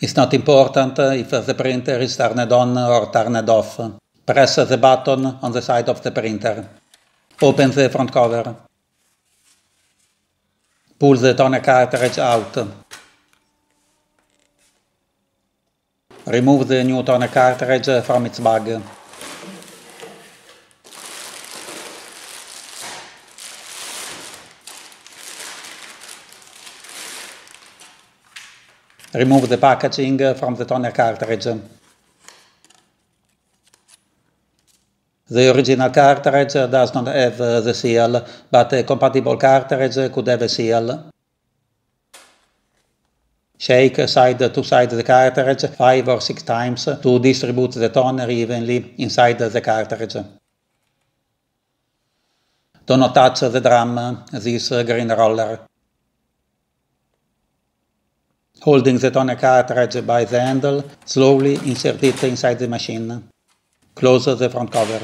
It's not important if the printer is turned on or turned off. Press the button on the side of the printer. Open the front cover. Pull the toner cartridge out. Remove the new toner cartridge from its bag. Remove the packaging from the toner cartridge. The original cartridge does not have the seal, but a compatible cartridge could have a seal. Shake side to side the cartridge 5 or 6 times to distribute the toner evenly inside the cartridge. Do not touch the drum, this green roller. Holding the toner cartridge by the handle, slowly insert it inside the machine. Close the front cover.